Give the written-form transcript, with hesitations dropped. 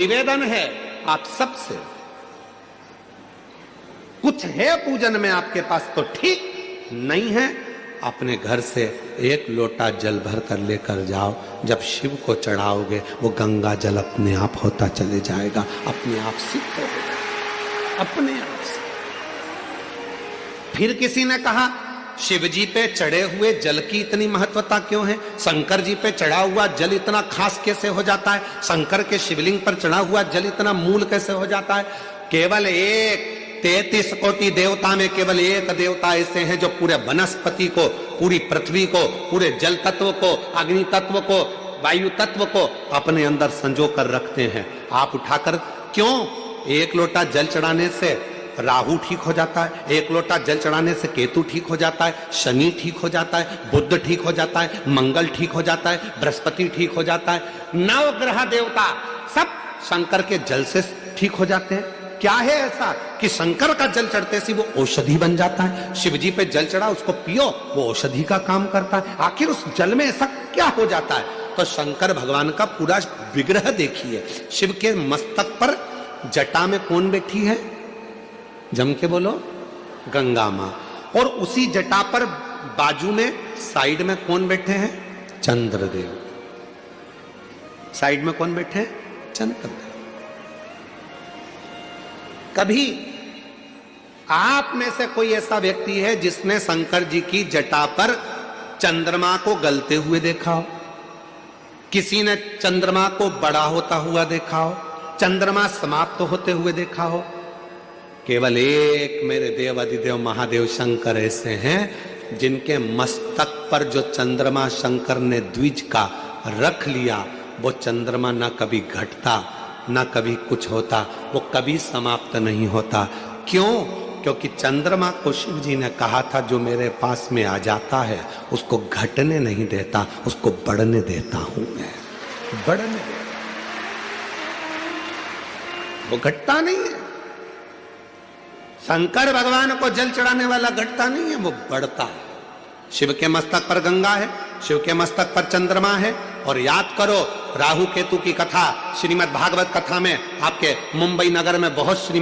निवेदन है आप सबसे, कुछ है पूजन में आपके पास तो ठीक, नहीं है अपने घर से एक लोटा जल भर कर लेकर जाओ। जब शिव को चढ़ाओगे वो गंगा जल अपने आप होता चले जाएगा, अपने आप सिद्ध हो जाएगा, अपने आप से। फिर किसी ने कहा शिव जी पे चढ़े हुए जल की इतनी महत्वता क्यों है? शंकर जी पे चढ़ा हुआ जल इतना खास कैसे हो जाता है? शंकर के शिवलिंग पर चढ़ा हुआ जल इतना मूल कैसे हो जाता है? केवल एक 33 कोटि देवता में केवल एक देवता ऐसे हैं जो पूरे वनस्पति को, पूरी पृथ्वी को, पूरे जल तत्व को, अग्नि तत्व को, वायु तत्व को अपने अंदर संजो कर रखते हैं। आप उठाकर क्यों? एक लोटा जल चढ़ाने से राहु ठीक हो जाता है, एक लोटा जल चढ़ाने से केतु ठीक हो जाता है, शनि ठीक हो जाता है, बुध ठीक हो जाता है, मंगल ठीक हो जाता है, बृहस्पति ठीक हो जाता है, नवग्रह देवता सब शंकर के जल से ठीक हो जाते हैं। क्या है ऐसा कि शंकर का जल चढ़ते से वो औषधि बन जाता है? शिव जी पे जल चढ़ा उसको पियो, वो औषधि का काम करता है। आखिर उस जल में ऐसा क्या हो जाता है? तो शंकर भगवान का पूरा विग्रह देखिए। शिव के मस्तक पर जटा में कौन बैठी है? जम के बोलो, गंगा मां। और उसी जटा पर बाजू में साइड में कौन बैठे हैं? चंद्रदेव। साइड में कौन बैठे हैं? चंद्रदेव। कभी आप में से कोई ऐसा व्यक्ति है जिसने शंकर जी की जटा पर चंद्रमा को गलते हुए देखा हो? किसी ने चंद्रमा को बड़ा होता हुआ देखा हो? चंद्रमा समाप्त होते हुए देखा हो? केवल एक मेरे देव अधिदेव महादेव शंकर ऐसे हैं जिनके मस्तक पर जो चंद्रमा शंकर ने द्विज का रख लिया, वो चंद्रमा ना कभी घटता ना कभी कुछ होता, वो कभी समाप्त नहीं होता। क्यों? क्योंकि चंद्रमा को शिव जी ने कहा था जो मेरे पास में आ जाता है उसको घटने नहीं देता, उसको बढ़ने देता हूं मैं, बढ़ने देता। वो घटता नहीं है। शंकर भगवान को जल चढ़ाने वाला घटता नहीं है, वो बढ़ता है। शिव के मस्तक पर गंगा है, शिव के मस्तक पर चंद्रमा है। और याद करो राहु केतु की कथा श्रीमद् भागवत कथा में आपके मुंबई नगर में बहुत श्री